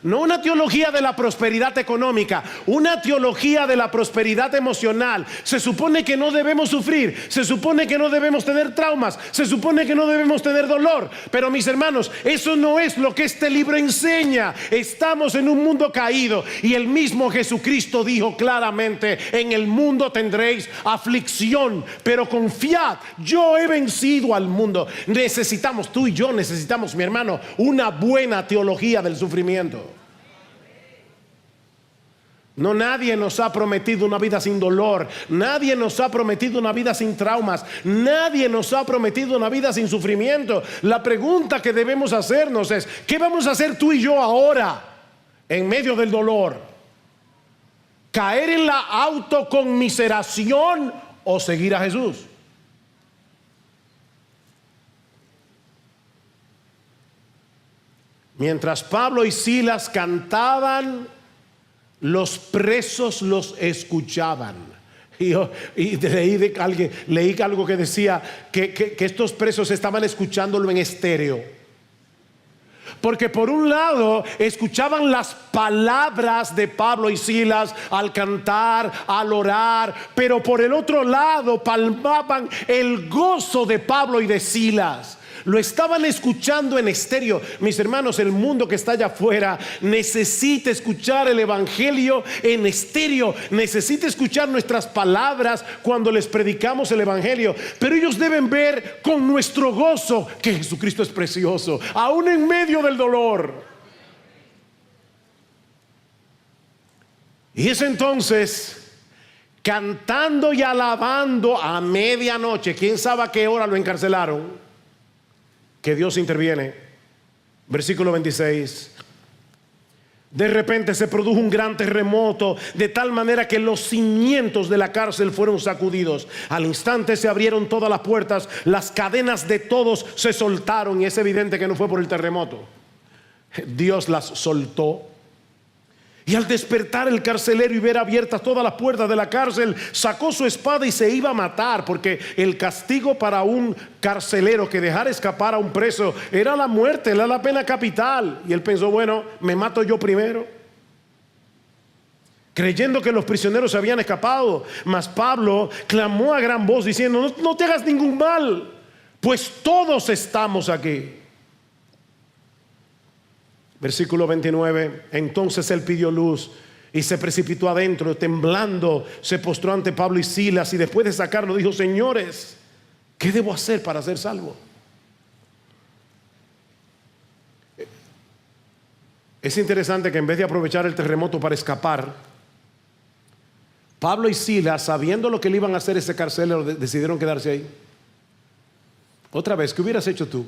No una teología de la prosperidad económica, una teología de la prosperidad emocional. Se supone que no debemos sufrir, se supone que no debemos tener traumas, se supone que no debemos tener dolor. Pero mis hermanos, eso no es lo que este libro enseña. Estamos en un mundo caído y el mismo Jesucristo dijo claramente: en el mundo tendréis aflicción, pero confiad, yo he vencido al mundo. Necesitamos, tú y yo necesitamos, mi hermano, una buena teología del sufrimiento. No, nadie nos ha prometido una vida sin dolor. Nadie nos ha prometido una vida sin traumas. Nadie nos ha prometido una vida sin sufrimiento. La pregunta que debemos hacernos es: ¿qué vamos a hacer tú y yo ahora en medio del dolor? ¿Caer en la autoconmiseración o seguir a Jesús? Mientras Pablo y Silas cantaban, los presos los escuchaban. Leí algo que decía que estos presos estaban escuchándolo en estéreo. Porque por un lado escuchaban las palabras de Pablo y Silas al cantar, al orar, pero por el otro lado palpaban el gozo de Pablo y de Silas. Lo estaban escuchando en estéreo. Mis hermanos, el mundo que está allá afuera necesita escuchar el evangelio en estéreo. Necesita escuchar nuestras palabras cuando les predicamos el evangelio. Pero ellos deben ver con nuestro gozo que Jesucristo es precioso, aún en medio del dolor. Y es entonces, cantando y alabando a medianoche, quién sabe a qué hora lo encarcelaron, que Dios interviene. Versículo 26. De repente se produjo un gran terremoto, de tal manera que los cimientos de la cárcel fueron sacudidos. Al instante se abrieron todas las puertas, las cadenas de todos se soltaron. Y es evidente que no fue por el terremoto. Dios las soltó. Y al despertar el carcelero y ver abiertas todas las puertas de la cárcel, sacó su espada y se iba a matar, porque el castigo para un carcelero que dejara escapar a un preso era la muerte, era la pena capital. Y él pensó: bueno, me mato yo primero, creyendo que los prisioneros se habían escapado. Mas Pablo clamó a gran voz diciendo: no te hagas ningún mal, pues todos estamos aquí. Versículo 29. Entonces él pidió luz y se precipitó adentro, temblando se postró ante Pablo y Silas, y después de sacarlo dijo: señores, ¿qué debo hacer para ser salvo? Es interesante que en vez de aprovechar el terremoto para escapar, Pablo y Silas, sabiendo lo que le iban a hacer ese carcelero, decidieron quedarse ahí. Otra vez, ¿qué hubieras hecho tú?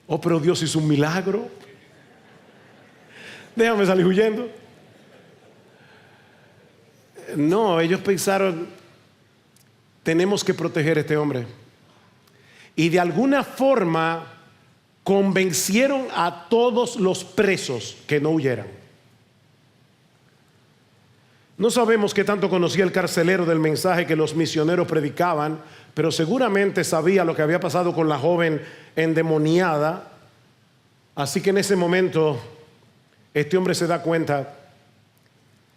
Oh, pero Dios hizo un milagro, déjame salir huyendo. No, ellos pensaron: tenemos que proteger a este hombre. Y de alguna forma convencieron a todos los presos que no huyeran. No sabemos qué tanto conocía el carcelero del mensaje que los misioneros predicaban, pero seguramente sabía lo que había pasado con la joven endemoniada. Así que en ese momento este hombre se da cuenta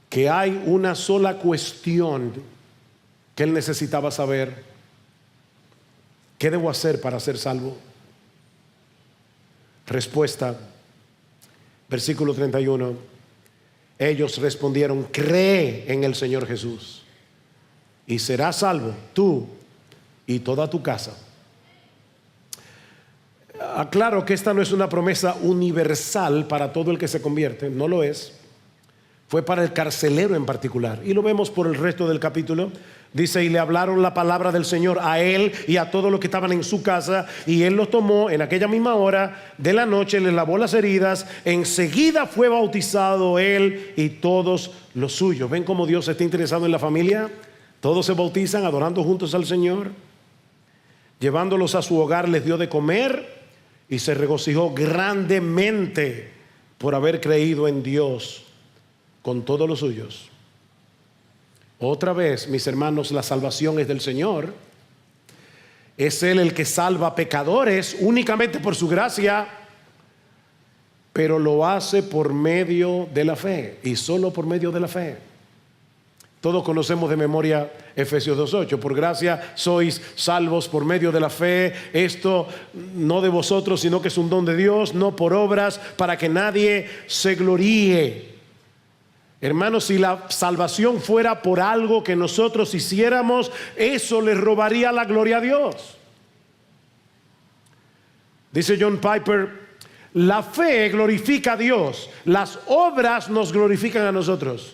que hay una sola cuestión que él necesitaba saber: ¿qué debo hacer para ser salvo? Respuesta, versículo 31. Ellos respondieron: cree en el Señor Jesús y serás salvo tú y toda tu casa. Aclaro que esta no es una promesa universal para todo el que se convierte, no lo es. Fue para el carcelero en particular. Y lo vemos por el resto del capítulo. Dice, y le hablaron la palabra del Señor a él y a todos los que estaban en su casa, y él los tomó en aquella misma hora de la noche, le lavó las heridas, enseguida fue bautizado él y todos los suyos. ¿Ven cómo Dios está interesado en la familia? Todos se bautizan adorando juntos al Señor. Llevándolos a su hogar les dio de comer y se regocijó grandemente por haber creído en Dios con todos los suyos. Otra vez, mis hermanos, la salvación es del Señor. Es Él el que salva pecadores únicamente por su gracia, pero lo hace por medio de la fe y solo por medio de la fe. Todos conocemos de memoria Efesios 2:8. Por gracia sois salvos por medio de la fe. Esto no de vosotros, sino que es un don de Dios, no por obras, para que nadie se gloríe. Hermanos, si la salvación fuera por algo que nosotros hiciéramos, eso le robaría la gloria a Dios. Dice John Piper, la fe glorifica a Dios, las obras nos glorifican a nosotros.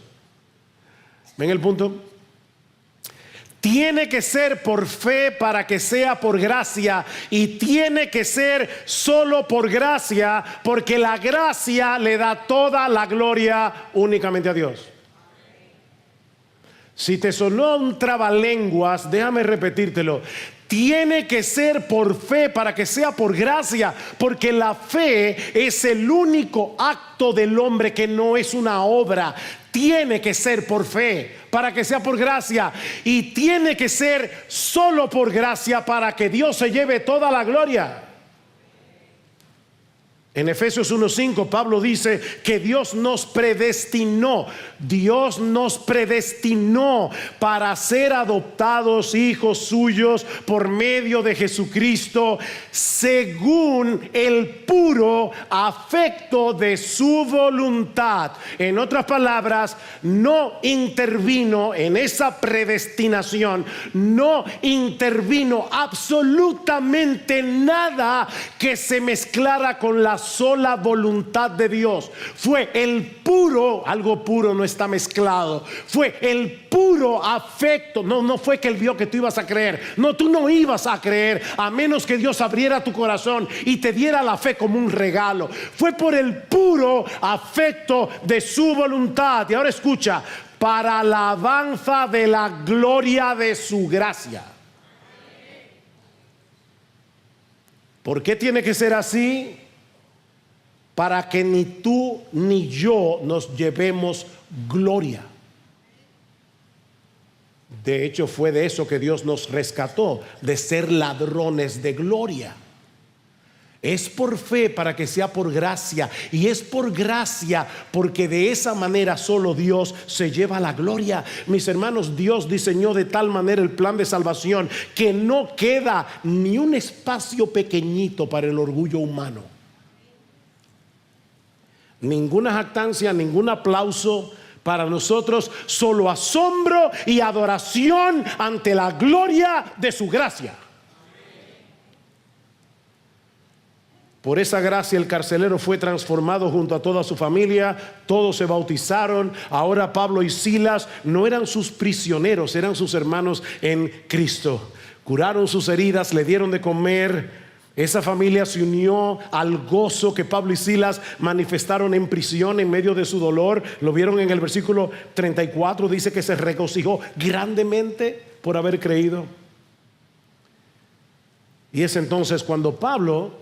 ¿Ven el punto? Tiene que ser por fe para que sea por gracia, y tiene que ser solo por gracia, porque la gracia le da toda la gloria únicamente a Dios. Si te sonó un trabalenguas, déjame repetírtelo. Tiene que ser por fe para que sea por gracia, porque la fe es el único acto del hombre que no es una obra. Tiene que ser por fe para que sea por gracia, y tiene que ser solo por gracia para que Dios se lleve toda la gloria. En Efesios 1:5 Pablo dice que Dios nos predestinó para ser adoptados hijos suyos por medio de Jesucristo, según el puro afecto de su voluntad. En otras palabras, no intervino en esa predestinación, no intervino absolutamente nada que se mezclara con la sola voluntad de Dios. Fue el puro, algo puro no está mezclado, fue el puro afecto. No fue que él vio que tú ibas a creer. No, tú no ibas a creer a menos que Dios abriera tu corazón y te diera la fe como un regalo. Fue por el puro afecto de su voluntad. Y ahora escucha, para alabanza de la gloria de su gracia. ¿Por qué tiene que ser así? Para que ni tú ni yo nos llevemos gloria. De hecho, fue de eso que Dios nos rescató, de ser ladrones de gloria. Es por fe para que sea por gracia, y es por gracia porque de esa manera solo Dios se lleva la gloria. Mis hermanos, Dios diseñó de tal manera el plan de salvación que no queda ni un espacio pequeñito para el orgullo humano. Ninguna jactancia, ningún aplauso para nosotros, solo asombro y adoración ante la gloria de su gracia. Por esa gracia el carcelero fue transformado junto a toda su familia, todos se bautizaron. Ahora Pablo y Silas no eran sus prisioneros, eran sus hermanos en Cristo. Curaron sus heridas, le dieron de comer. Esa familia se unió al gozo que Pablo y Silas manifestaron en prisión en medio de su dolor. Lo vieron en el versículo 34, dice que se regocijó grandemente por haber creído. Y es entonces cuando Pablo,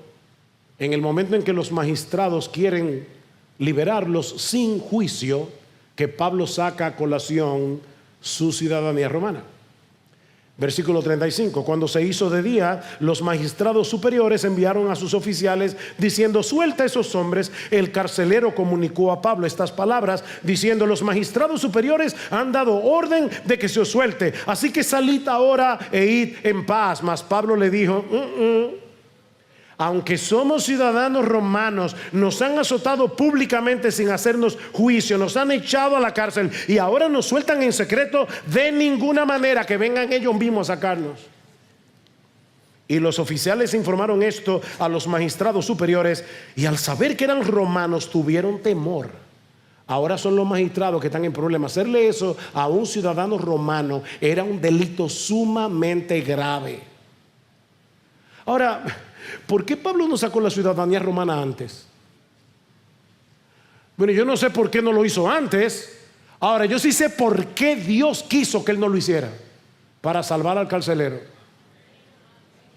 en el momento en que los magistrados quieren liberarlos sin juicio, que Pablo saca a colación su ciudadanía romana. Versículo 35, cuando se hizo de día, los magistrados superiores enviaron a sus oficiales diciendo: suelta a esos hombres. El carcelero comunicó a Pablo estas palabras diciendo: los magistrados superiores han dado orden de que se os suelte, así que salid ahora e id en paz. Mas Pablo le dijo: aunque somos ciudadanos romanos, nos han azotado públicamente sin hacernos juicio, nos han echado a la cárcel y ahora nos sueltan en secreto. De ninguna manera, que vengan ellos mismos a sacarnos. Y los oficiales informaron esto a los magistrados superiores, y al saber que eran romanos tuvieron temor. Ahora son los magistrados que están en problemas. Hacerle eso a un ciudadano romano era un delito sumamente grave. Ahora, ¿por qué Pablo no sacó la ciudadanía romana antes? Bueno, yo no sé por qué no lo hizo antes. Ahora, yo sí sé por qué Dios quiso que él no lo hiciera. Para salvar al carcelero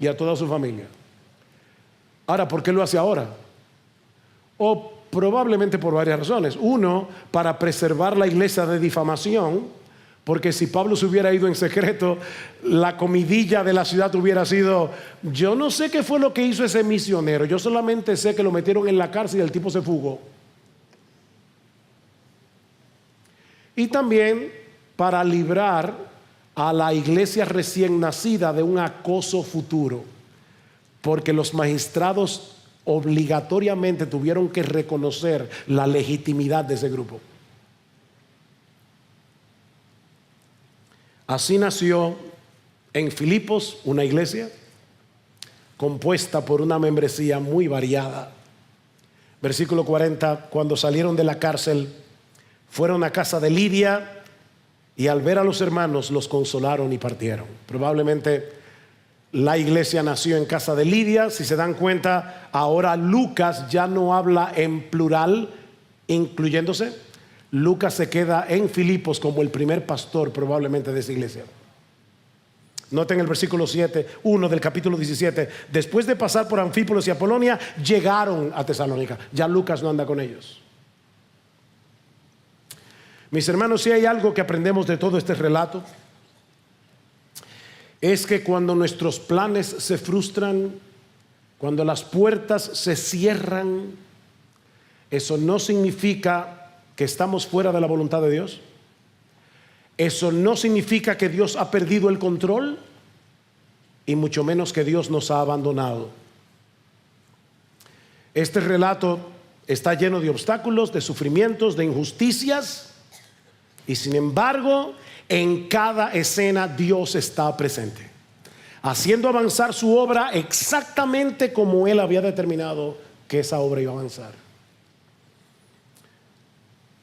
y a toda su familia. Ahora, ¿por qué lo hace ahora? O probablemente por varias razones. Uno, para preservar la iglesia de difamación, porque si Pablo se hubiera ido en secreto, la comidilla de la ciudad hubiera sido: yo no sé qué fue lo que hizo ese misionero, yo solamente sé que lo metieron en la cárcel y el tipo se fugó. Y también para librar a la iglesia recién nacida de un acoso futuro, porque los magistrados obligatoriamente tuvieron que reconocer la legitimidad de ese grupo. Así nació en Filipos una iglesia compuesta por una membresía muy variada. Versículo 40: cuando salieron de la cárcel, fueron a casa de Lidia, y al ver a los hermanos los consolaron y partieron. Probablemente la iglesia nació en casa de Lidia. Si se dan cuenta, ahora Lucas ya no habla en plural, incluyéndose. Lucas se queda en Filipos como el primer pastor probablemente de esa iglesia. Noten el versículo 1 del capítulo 17. Después de pasar por Anfípolis y Apolonia, llegaron a Tesalónica. Ya Lucas no anda con ellos. Mis hermanos, si hay algo que aprendemos de todo este relato, es que cuando nuestros planes se frustran, cuando las puertas se cierran, eso no significa que estamos fuera de la voluntad de Dios. Eso no significa que Dios ha perdido el control, y mucho menos que Dios nos ha abandonado. Este relato está lleno de obstáculos, de sufrimientos, de injusticias, y sin embargo, en cada escena Dios está presente, haciendo avanzar su obra exactamente como Él había determinado que esa obra iba a avanzar.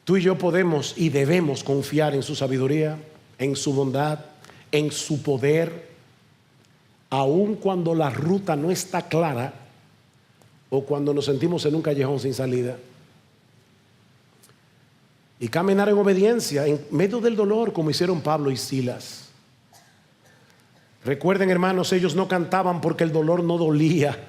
Tú y yo podemos y debemos confiar en su sabiduría, en su bondad, en su poder, aun cuando la ruta no está clara o cuando nos sentimos en un callejón sin salida. Y caminar en obediencia en medio del dolor, como hicieron Pablo y Silas. Recuerden, hermanos, ellos no cantaban porque el dolor no dolía.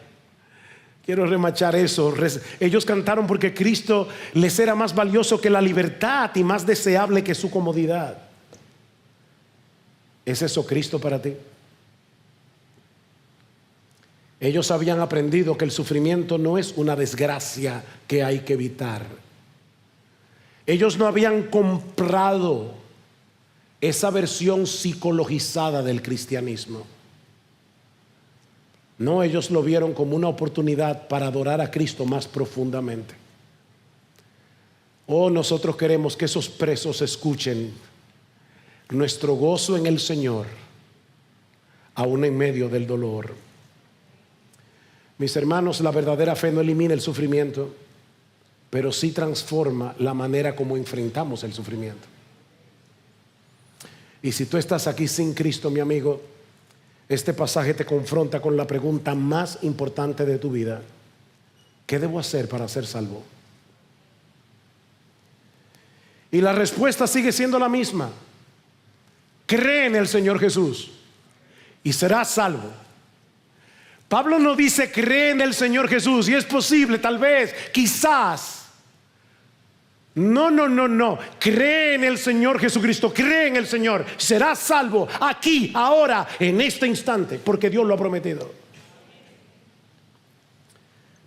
Quiero remachar eso. Ellos cantaron porque Cristo les era más valioso que la libertad y más deseable que su comodidad. ¿Es eso Cristo para ti? Ellos habían aprendido que el sufrimiento no es una desgracia que hay que evitar. Ellos no habían comprado esa versión psicologizada del cristianismo. No, ellos lo vieron como una oportunidad para adorar a Cristo más profundamente. Oh, nosotros queremos que esos presos escuchen nuestro gozo en el Señor, aún en medio del dolor. Mis hermanos, la verdadera fe no elimina el sufrimiento, pero sí transforma la manera como enfrentamos el sufrimiento. Y si tú estás aquí sin Cristo, mi amigo, este pasaje te confronta con la pregunta más importante de tu vida: ¿qué debo hacer para ser salvo? Y la respuesta sigue siendo la misma: cree en el Señor Jesús y serás salvo. Pablo no dice cree en el Señor Jesús y es posible, tal vez, quizás. No. Cree en el Señor Jesucristo, cree en el Señor, serás salvo aquí, ahora, en este instante, porque Dios lo ha prometido.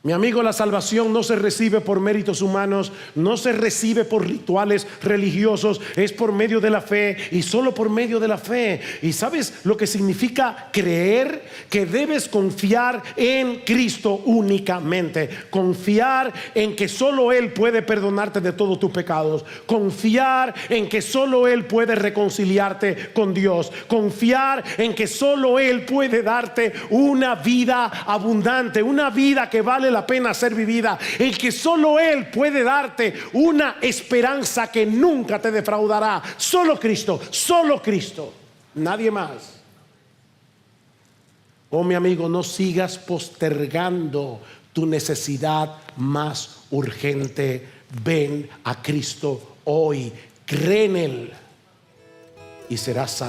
Mi amigo, la salvación no se recibe por méritos humanos, no se recibe por rituales religiosos, es por medio de la fe y solo por medio de la fe. ¿Y sabes lo que significa creer? Que debes confiar en Cristo únicamente, confiar en que solo Él puede perdonarte de todos tus pecados, confiar en que solo Él puede reconciliarte con Dios, confiar en que solo Él puede darte una vida abundante, una vida que vale la la pena ser vivida, en que solo Él puede darte una esperanza que nunca te defraudará. Solo Cristo, nadie más. Oh, mi amigo, no sigas postergando tu necesidad más urgente. Ven a Cristo hoy, cree en Él y serás salvo.